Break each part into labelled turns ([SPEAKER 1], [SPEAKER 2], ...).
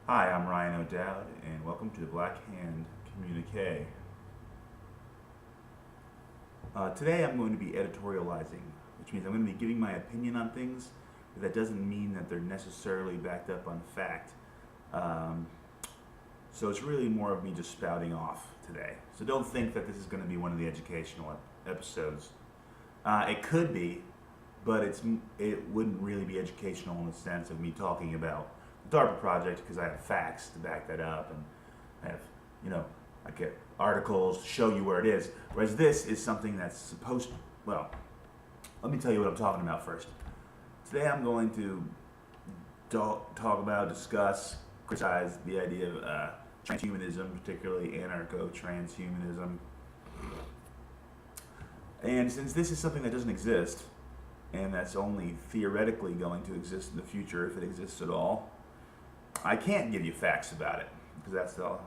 [SPEAKER 1] Hi, I'm Ryan O'Dowd, and welcome to the Black Hand Communique. Today I'm going to be editorializing, which means I'm going to be giving my opinion on things, but that doesn't mean that they're necessarily backed up on fact. Um, so it's really more of me just spouting off today. So don't think that this is going to be one of the educational episodes. It could be, but it wouldn't really be educational in the sense of me talking about the DARPA project because I have facts to back that up, and I have, you know, I get articles to show you where it is. Whereas this is something that's supposed to, well, let me tell you what I'm talking about first. Today I'm going to talk about, discuss, criticize the idea of transhumanism, particularly anarcho-transhumanism. And since this is something that doesn't exist, and that's only theoretically going to exist in the future if it exists at all, I can't give you facts about it because that's all,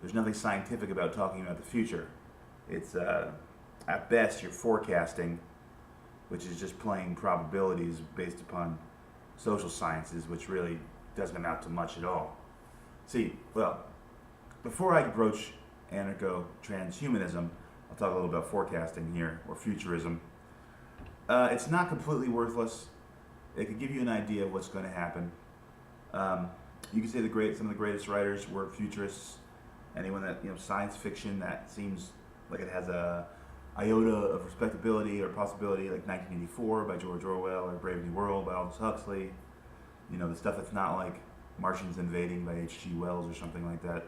[SPEAKER 1] there's nothing scientific about talking about the future. It's, at best, you're forecasting, which is just playing probabilities based upon social sciences, which really doesn't amount to much at all. See, well, before I broach anarcho-transhumanism, I'll talk a little about forecasting here, or futurism. It's not completely worthless. It could give you an idea of what's going to happen. You could say some of the greatest writers were futurists. Anyone that, science fiction that seems like it has a iota of respectability or possibility, like 1984 by George Orwell or Brave New World by Aldous Huxley. The stuff that's not like Martians Invading by H.G. Wells or something like that.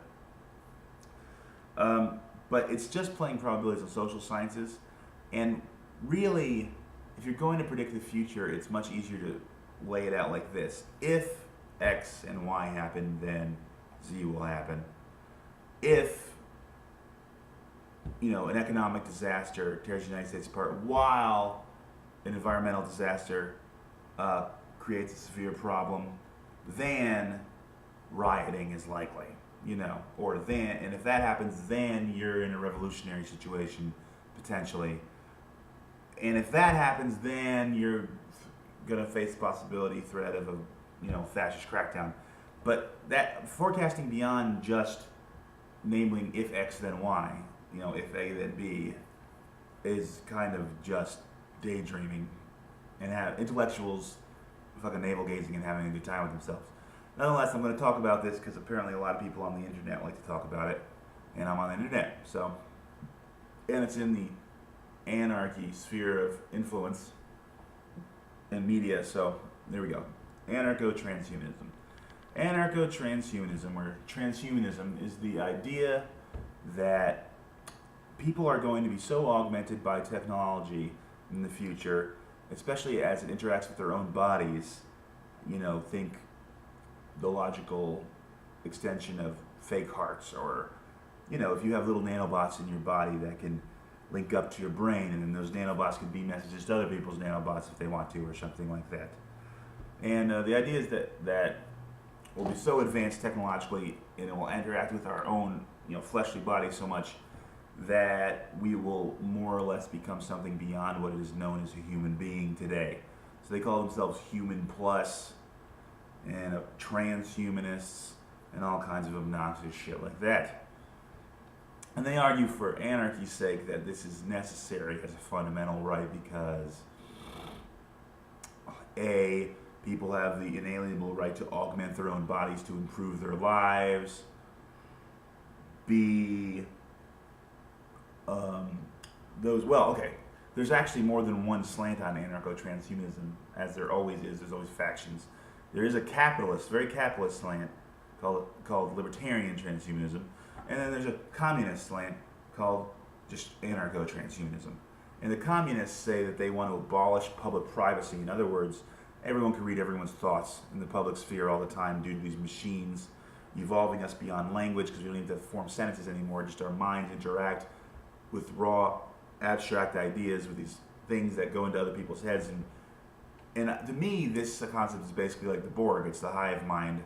[SPEAKER 1] But it's just playing probabilities of social sciences. And really, if you're going to predict the future, it's much easier to lay it out like this. If X and Y happen, then Z will happen. If, an economic disaster tears the United States apart while an environmental disaster creates a severe problem, then rioting is likely, and if that happens, then you're in a revolutionary situation, potentially. And if that happens, then you're going to face the threat of a, fascist crackdown. But that forecasting beyond just naming if X then Y, if A then B, is kind of just daydreaming and have intellectuals fucking navel gazing and having a good time with themselves. Nonetheless, I'm going to talk about this because apparently a lot of people on the internet like to talk about it, and I'm on the internet, and it's in the anarchy sphere of influence and media, so there we go. Anarcho-transhumanism. Anarcho-transhumanism, or transhumanism, is the idea that people are going to be so augmented by technology in the future, especially as it interacts with their own bodies, think the logical extension of fake hearts, or, if you have little nanobots in your body that can link up to your brain, and then those nanobots can be messages to other people's nanobots if they want to, or something like that. And the idea is that we'll be so advanced technologically, and it will interact with our own, fleshly body so much that we will more or less become something beyond what is known as a human being today. So they call themselves human plus, and transhumanists, and all kinds of obnoxious shit like that. And they argue for anarchy's sake that this is necessary as a fundamental right because A, people have the inalienable right to augment their own bodies to improve their lives. B, there's actually more than one slant on anarcho-transhumanism, as there always is. There's always factions. There is a very capitalist slant called Libertarian transhumanism, and then there's a communist slant called just anarcho-transhumanism. And the communists say that they want to abolish public privacy. In other words, everyone can read everyone's thoughts in the public sphere all the time due to these machines evolving us beyond language, because we don't need to form sentences anymore. Just our minds interact with raw, abstract ideas, with these things that go into other people's heads. And to me, this concept is basically like the Borg. It's the hive mind.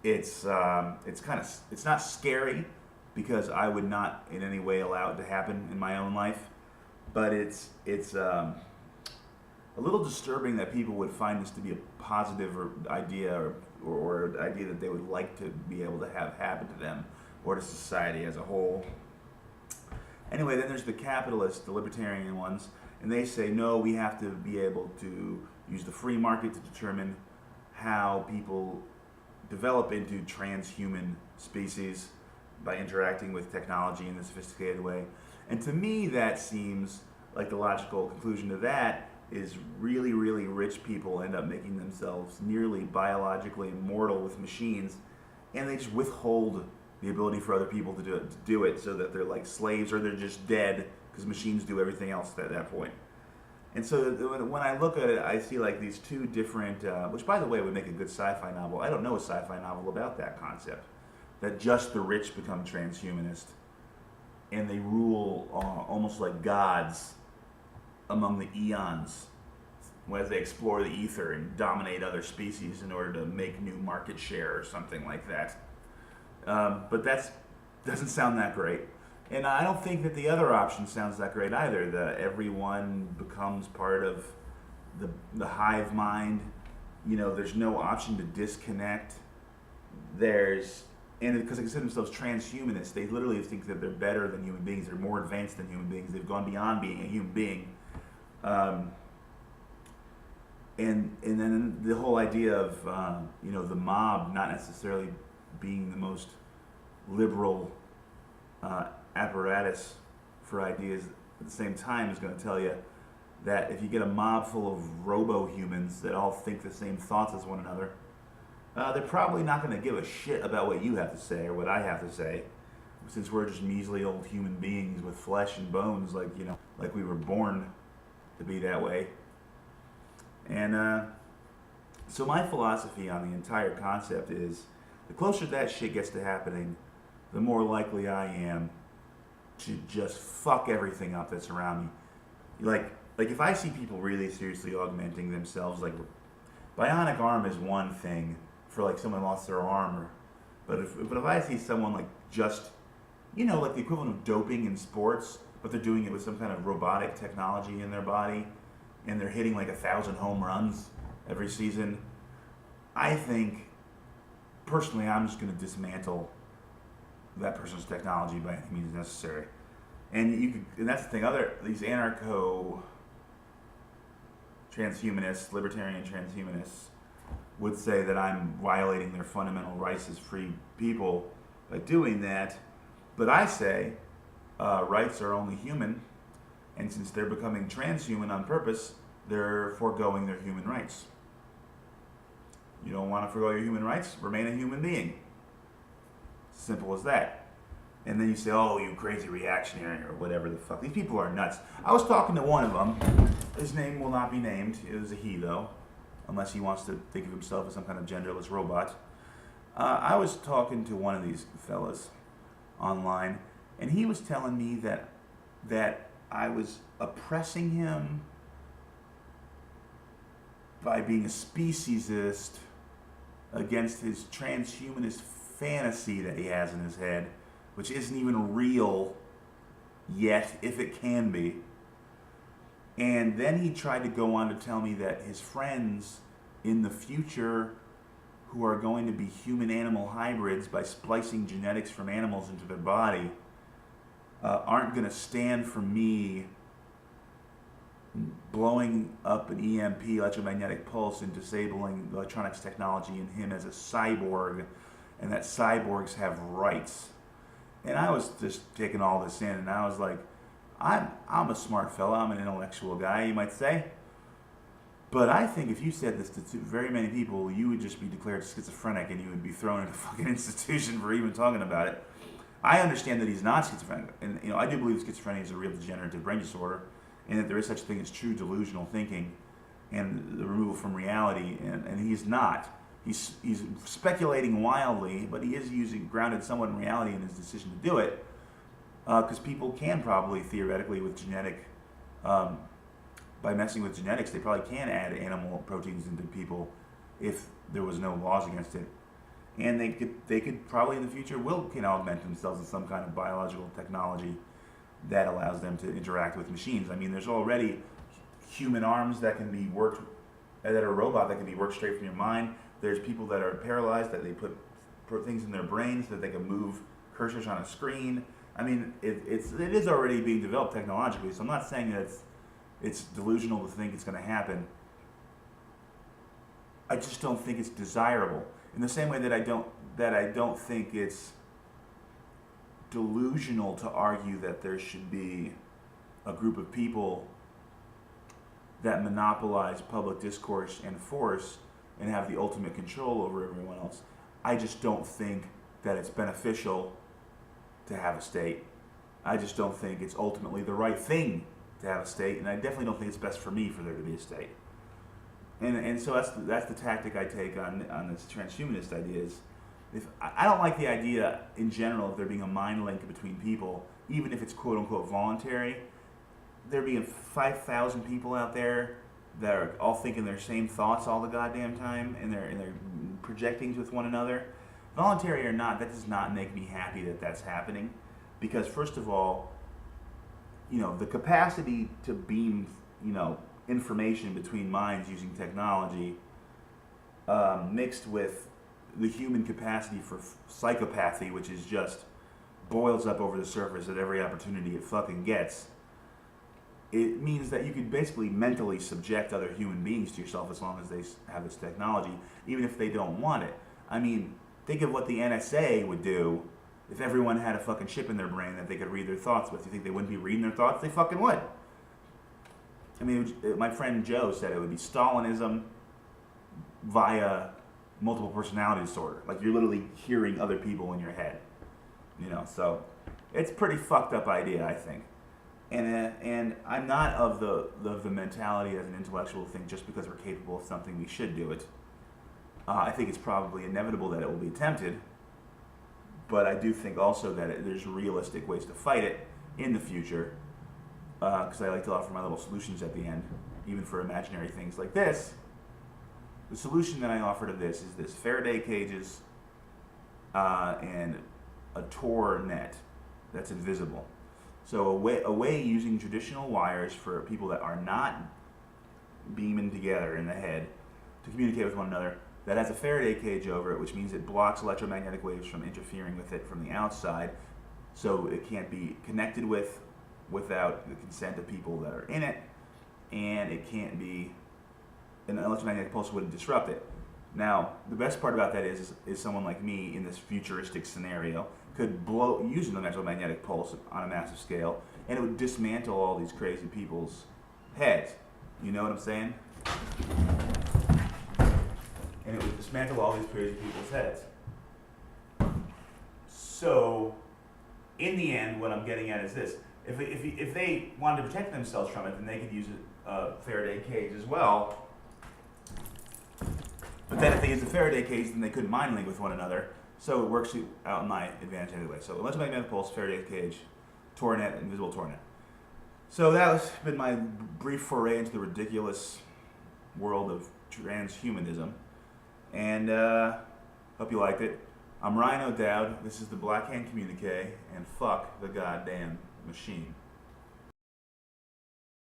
[SPEAKER 1] It's not scary because I would not in any way allow it to happen in my own life, but it's a little disturbing that people would find this to be a positive idea, or the idea that they would like to be able to have happen to them or to society as a whole. Anyway, then there's the capitalists, the libertarian ones, and they say, no, we have to be able to use the free market to determine how people develop into transhuman species by interacting with technology in a sophisticated way. And to me, that seems like the logical conclusion to that is really, really rich people end up making themselves nearly biologically immortal with machines, and they just withhold the ability for other people to do it so that they're like slaves or they're just dead because machines do everything else at that point. And so when I look at it, I see like these two different, which by the way would make a good sci-fi novel. I don't know a sci-fi novel about that concept, that just the rich become transhumanist and they rule almost like gods among the eons as they explore the ether and dominate other species in order to make new market share or something like that. But that doesn't sound that great. And I don't think that the other option sounds that great either. That everyone becomes part of the hive mind. You know, there's no option to disconnect. And because they consider themselves transhumanists, they literally think that they're better than human beings. They're more advanced than human beings. They've gone beyond being a human being. And then the whole idea of the mob not necessarily being the most liberal apparatus for ideas at the same time is going to tell you that if you get a mob full of robo-humans that all think the same thoughts as one another, they're probably not going to give a shit about what you have to say or what I have to say, since we're just measly old human beings with flesh and bones, like we were born to be that way. And so my philosophy on the entire concept is, the closer that shit gets to happening, the more likely I am to just fuck everything up that's around me. Like if I see people really seriously augmenting themselves, like bionic arm is one thing for like someone lost their arm, but if I see someone like just, like the equivalent of doping in sports, but they're doing it with some kind of robotic technology in their body, and they're hitting like 1,000 home runs every season, I think, personally, I'm just going to dismantle that person's technology by any means necessary. And that's the thing. These anarcho-transhumanists, libertarian transhumanists, would say that I'm violating their fundamental rights as free people by doing that. But I say rights are only human, and since they're becoming transhuman on purpose, they're foregoing their human rights. You don't want to forego your human rights? Remain a human being. Simple as that. And then you say, oh, you crazy reactionary, or whatever the fuck. These people are nuts. I was talking to one of them. His name will not be named. It was a he, though, unless he wants to think of himself as some kind of genderless robot. I was talking to one of these fellas online, and he was telling me that I was oppressing him by being a speciesist against his transhumanist fantasy that he has in his head, which isn't even real yet, if it can be. And then he tried to go on to tell me that his friends in the future, who are going to be human-animal hybrids by splicing genetics from animals into their body, aren't going to stand for me blowing up an EMP, electromagnetic pulse, and disabling the electronics technology in him as a cyborg, and that cyborgs have rights. And I was just taking all this in, and I was like, I'm a smart fella, I'm an intellectual guy, you might say. But I think if you said this to very many people, you would just be declared schizophrenic, and you would be thrown in a fucking institution for even talking about it. I understand that he's not schizophrenic, and I do believe schizophrenia is a real degenerative brain disorder, and that there is such a thing as true delusional thinking and the removal from reality, and he's not. He's speculating wildly, but he is grounded somewhat in reality in his decision to do it, because people can probably, theoretically, with genetic, by messing with genetics, they probably can add animal proteins into people if there was no laws against it. And they could probably in the future can augment themselves with some kind of biological technology that allows them to interact with machines. I mean, there's already human arms that can be worked, that are a robot that can be worked straight from your mind. There's people that are paralyzed that they put things in their brains so that they can move cursors on a screen. I mean, it is already being developed technologically, so I'm not saying that it's delusional to think it's going to happen. I just don't think it's desirable. In the same way that I don't think it's delusional to argue that there should be a group of people that monopolize public discourse and force and have the ultimate control over everyone else. I just don't think that it's beneficial to have a state. I just don't think it's ultimately the right thing to have a state, and I definitely don't think it's best for me for there to be a state. And so that's the tactic I take on this transhumanist idea. Is if I don't like the idea in general of there being a mind link between people, even if it's quote unquote voluntary. There being 5,000 people out there that are all thinking their same thoughts all the goddamn time, and they're projecting with one another. Voluntary or not, that does not make me happy that that's happening, because first of all, the capacity to beam, information between minds using technology, mixed with the human capacity for psychopathy, which is just boils up over the surface at every opportunity it fucking gets. It means that you could basically mentally subject other human beings to yourself as long as they have this technology, even if they don't want it. I mean, think of what the NSA would do if everyone had a fucking chip in their brain that they could read their thoughts with. You think they wouldn't be reading their thoughts? They fucking would. I mean, my friend Joe said it would be Stalinism via multiple personality disorder. Like, you're literally hearing other people in your head. So it's a pretty fucked up idea, I think. And I'm not of the mentality as an intellectual thing just because we're capable of something we should do it. I think it's probably inevitable that it will be attempted, but I do think also that there's realistic ways to fight it in the future, because I like to offer my little solutions at the end, even for imaginary things like this. The solution that I offer to this is this: Faraday cages and a Tor net that's invisible. So a way using traditional wires for people that are not beaming together in the head to communicate with one another, that has a Faraday cage over it, which means it blocks electromagnetic waves from interfering with it from the outside, so it can't be connected with without the consent of people that are in it, and it can't be, an electromagnetic pulse wouldn't disrupt it. Now, the best part about that is someone like me in this futuristic scenario could use an electromagnetic pulse on a massive scale, and it would dismantle all these crazy people's heads. You know what I'm saying? And it would dismantle all these crazy people's heads. So, in the end, what I'm getting at is this: if they wanted to protect themselves from it, then they could use a Faraday cage as well. But then if they use the Faraday cage, then they couldn't mind link with one another. So it works out in my advantage anyway. So electromagnetic pulse, Faraday cage, Tor net, invisible Tor net. So that has been my brief foray into the ridiculous world of transhumanism. And hope you liked it. I'm Ryan O'Dowd. This is the Black Hand Communique, and fuck the goddamn machine.